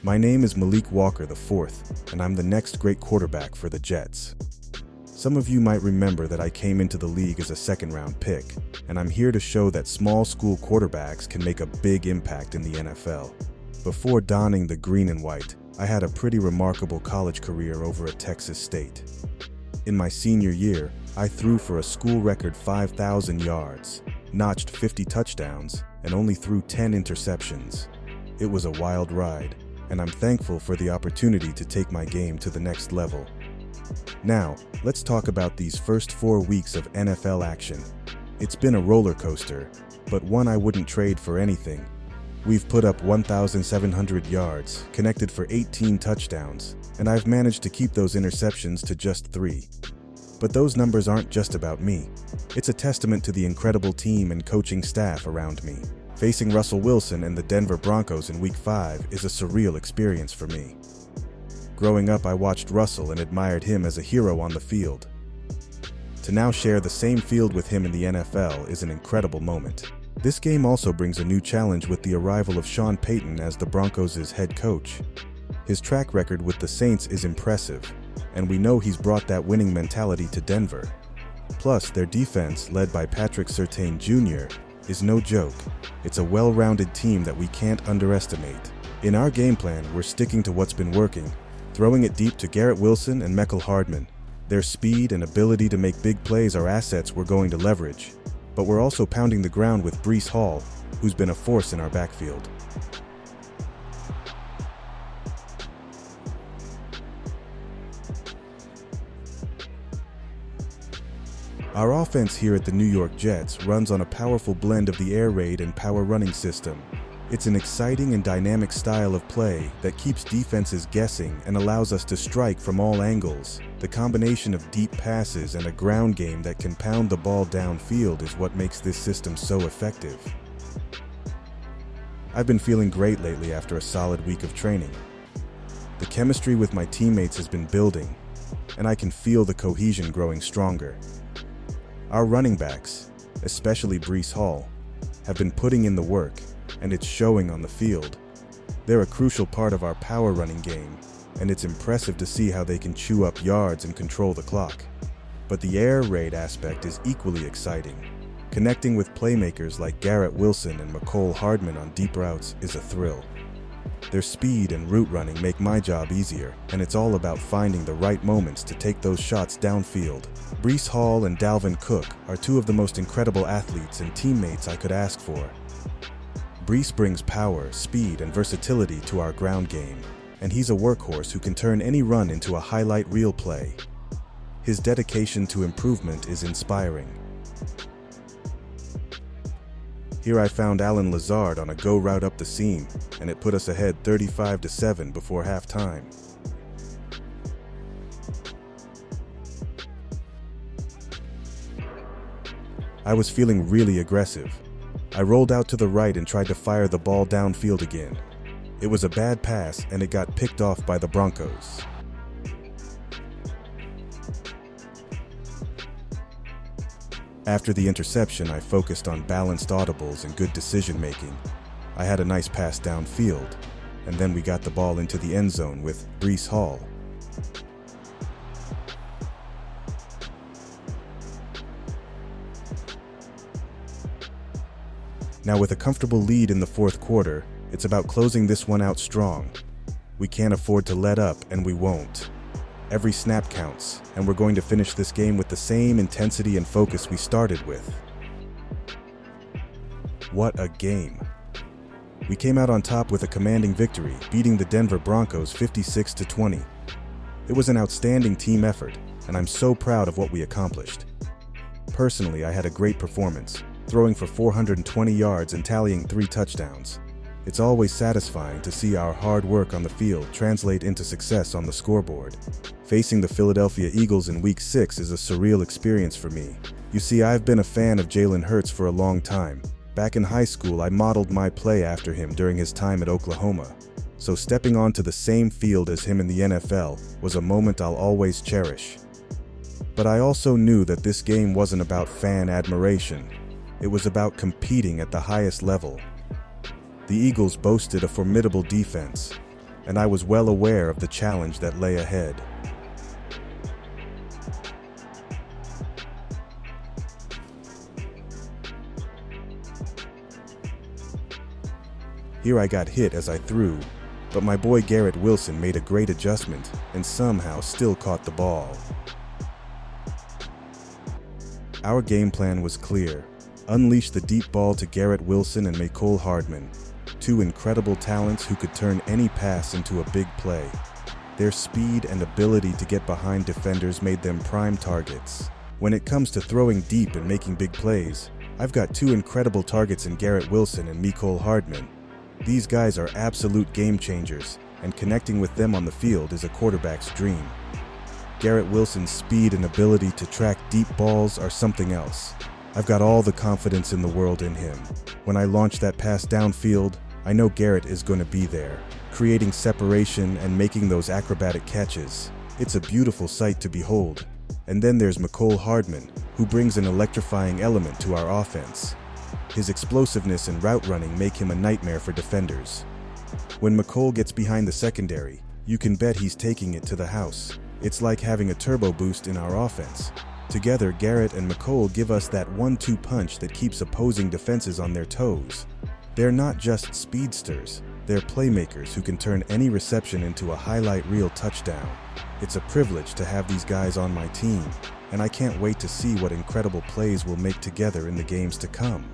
My name is Malik Walker IV, and I'm the next great quarterback for the Jets. Some of you might remember that I came into the league as a second-round pick, and I'm here to show that small school quarterbacks can make a big impact in the NFL. Before donning the green and white, I had a pretty remarkable college career over at Texas State. In my senior year, I threw for a school record 5,000 yards, notched 50 touchdowns, and only threw 10 interceptions. It was a wild ride, and I'm thankful for the opportunity to take my game to the next level. Now, let's talk about these first 4 weeks of NFL action. It's been a roller coaster, but one I wouldn't trade for anything. We've put up 1,700 yards, connected for 18 touchdowns, and I've managed to keep those interceptions to just 3. But those numbers aren't just about me. It's a testament to the incredible team and coaching staff around me. Facing Russell Wilson and the Denver Broncos in Week 5 is a surreal experience for me. Growing up, I watched Russell and admired him as a hero on the field. To now share the same field with him in the NFL is an incredible moment. This game also brings a new challenge with the arrival of Sean Payton as the Broncos' head coach. His track record with the Saints is impressive, and we know he's brought that winning mentality to Denver. Plus, their defense, led by Patrick Surtain Jr., is no joke. It's a well-rounded team that we can't underestimate. In our game plan, we're sticking to what's been working, throwing it deep to Garrett Wilson and Mecole Hardman. Their speed and ability to make big plays are assets we're going to leverage. But we're also pounding the ground with Breece Hall, who's been a force in our backfield. Our offense here at the New York Jets runs on a powerful blend of the air raid and power running system. It's an exciting and dynamic style of play that keeps defenses guessing and allows us to strike from all angles. The combination of deep passes and a ground game that can pound the ball downfield is what makes this system so effective. I've been feeling great lately after a solid week of training. The chemistry with my teammates has been building, and I can feel the cohesion growing stronger. Our running backs, especially Breece Hall, have been putting in the work, and it's showing on the field. They're a crucial part of our power running game, and it's impressive to see how they can chew up yards and control the clock. But the air raid aspect is equally exciting. Connecting with playmakers like Garrett Wilson and Mecole Hardman on deep routes is a thrill. Their speed and route running make my job easier, and it's all about finding the right moments to take those shots downfield. Breece Hall and Dalvin Cook are two of the most incredible athletes and teammates I could ask for. Breece brings power, speed, and versatility to our ground game, and he's a workhorse who can turn any run into a highlight reel play. His dedication to improvement is inspiring. Here I found Allen Lazard on a go route up the seam, and it put us ahead 35-7 before halftime. I was feeling really aggressive. I rolled out to the right and tried to fire the ball downfield again. It was a bad pass, and it got picked off by the Broncos. After the interception, I focused on balanced audibles and good decision-making. I had a nice pass downfield, and then we got the ball into the end zone with Breece Hall. Now, with a comfortable lead in the fourth quarter, it's about closing this one out strong. We can't afford to let up, and we won't. Every snap counts, and we're going to finish this game with the same intensity and focus we started with. What a game! We came out on top with a commanding victory, beating the Denver Broncos 56-20. It was an outstanding team effort, and I'm so proud of what we accomplished. Personally, I had a great performance, throwing for 420 yards and tallying 3 touchdowns. It's always satisfying to see our hard work on the field translate into success on the scoreboard. Facing the Philadelphia Eagles in Week 6 is a surreal experience for me. You see, I've been a fan of Jalen Hurts for a long time. Back in high school, I modeled my play after him during his time at Oklahoma. So stepping onto the same field as him in the NFL was a moment I'll always cherish. But I also knew that this game wasn't about fan admiration. It was about competing at the highest level. The Eagles boasted a formidable defense, and I was well aware of the challenge that lay ahead. Here I got hit as I threw, but my boy Garrett Wilson made a great adjustment and somehow still caught the ball. Our game plan was clear. Unleash the deep ball to Garrett Wilson and Mecole Hardman, two incredible talents who could turn any pass into a big play. Their speed and ability to get behind defenders made them prime targets. When it comes to throwing deep and making big plays, I've got two incredible targets in Garrett Wilson and Mecole Hardman. These guys are absolute game changers, and connecting with them on the field is a quarterback's dream. Garrett Wilson's speed and ability to track deep balls are something else. I've got all the confidence in the world in him. When I launch that pass downfield, I know Garrett is going to be there, creating separation and making those acrobatic catches. It's a beautiful sight to behold. And then there's Mecole Hardman, who brings an electrifying element to our offense. His explosiveness and route running make him a nightmare for defenders. When Mecole gets behind the secondary, you can bet he's taking it to the house. It's like having a turbo boost in our offense. Together, Garrett and Mecole give us that 1-2 punch that keeps opposing defenses on their toes. They're not just speedsters, they're playmakers who can turn any reception into a highlight reel touchdown. It's a privilege to have these guys on my team, and I can't wait to see what incredible plays we'll make together in the games to come.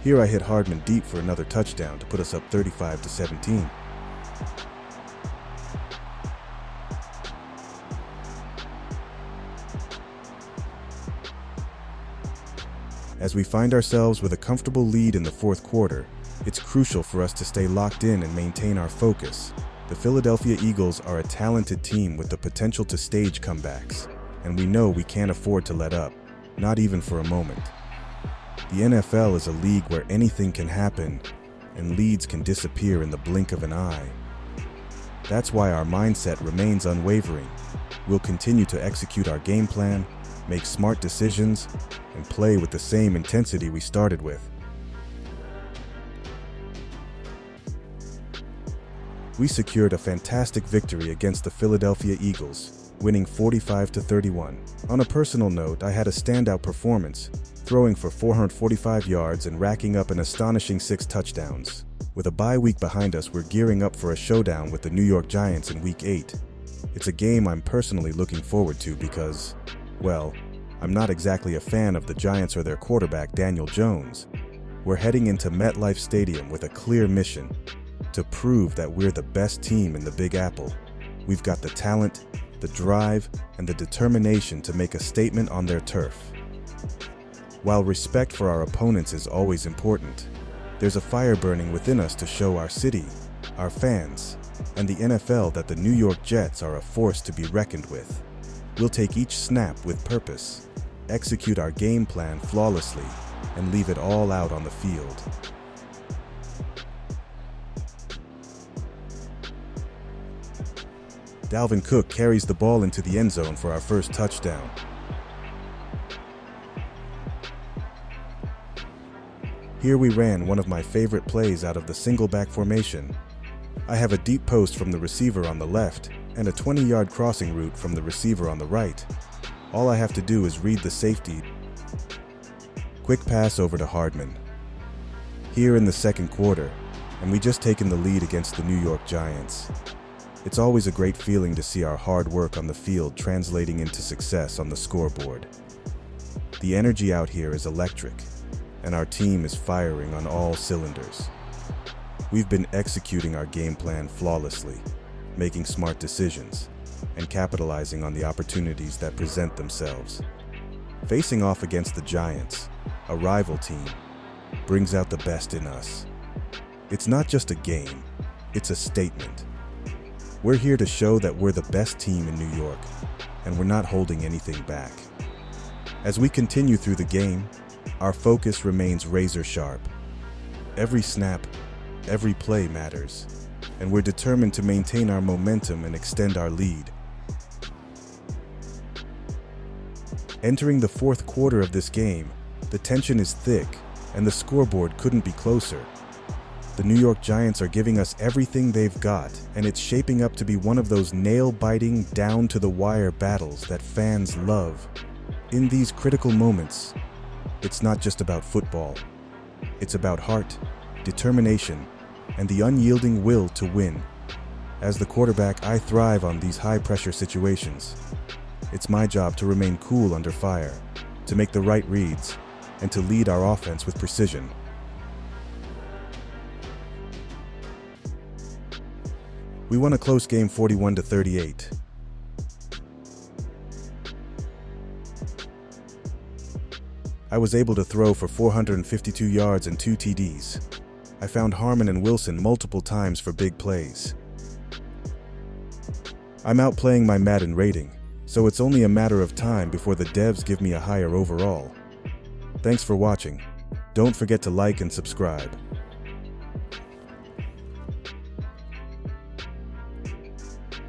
Here I hit Hardman deep for another touchdown to put us up 35-17. As we find ourselves with a comfortable lead in the fourth quarter, it's crucial for us to stay locked in and maintain our focus. The Philadelphia Eagles are a talented team with the potential to stage comebacks, and we know we can't afford to let up, not even for a moment. The NFL is a league where anything can happen, and leads can disappear in the blink of an eye. That's why our mindset remains unwavering. We'll continue to execute our game plan, make smart decisions, and play with the same intensity we started with. We secured a fantastic victory against the Philadelphia Eagles, winning 45-31. On a personal note, I had a standout performance, throwing for 445 yards and racking up an astonishing 6 touchdowns. With a bye week behind us, we're gearing up for a showdown with the New York Giants in Week 8. It's a game I'm personally looking forward to because, well, I'm not exactly a fan of the Giants or their quarterback, Daniel Jones. We're heading into MetLife Stadium with a clear mission: to prove that we're the best team in the Big Apple. We've got the talent, the drive, and the determination to make a statement on their turf. While respect for our opponents is always important, there's a fire burning within us to show our city, our fans, and the NFL that the New York Jets are a force to be reckoned with. We'll take each snap with purpose, execute our game plan flawlessly, and leave it all out on the field. Dalvin Cook carries the ball into the end zone for our first touchdown. Here we ran one of my favorite plays out of the single back formation. I have a deep post from the receiver on the left and a 20-yard crossing route from the receiver on the right. All I have to do is read the safety. Quick pass over to Hardman. Here in the second quarter, and we just taken the lead against the New York Giants. It's always a great feeling to see our hard work on the field translating into success on the scoreboard. The energy out here is electric, and our team is firing on all cylinders. We've been executing our game plan flawlessly, making smart decisions, and capitalizing on the opportunities that present themselves. Facing off against the Giants, a rival team, brings out the best in us. It's not just a game, it's a statement. We're here to show that we're the best team in New York, and we're not holding anything back. As we continue through the game, our focus remains razor sharp. Every snap, every play matters, and we're determined to maintain our momentum and extend our lead. Entering the fourth quarter of this game, the tension is thick, and the scoreboard couldn't be closer. The New York Giants are giving us everything they've got, and it's shaping up to be one of those nail-biting, down-to-the-wire battles that fans love. In these critical moments, it's not just about football. It's about heart, determination, and the unyielding will to win. As the quarterback, I thrive on these high-pressure situations. It's my job to remain cool under fire, to make the right reads, and to lead our offense with precision. We won a close game 41-38. I was able to throw for 452 yards and 2 TDs. I found Hardman and Wilson multiple times for big plays. I'm outplaying my Madden rating, so it's only a matter of time before the devs give me a higher overall. Thanks for watching. Don't forget to like and subscribe.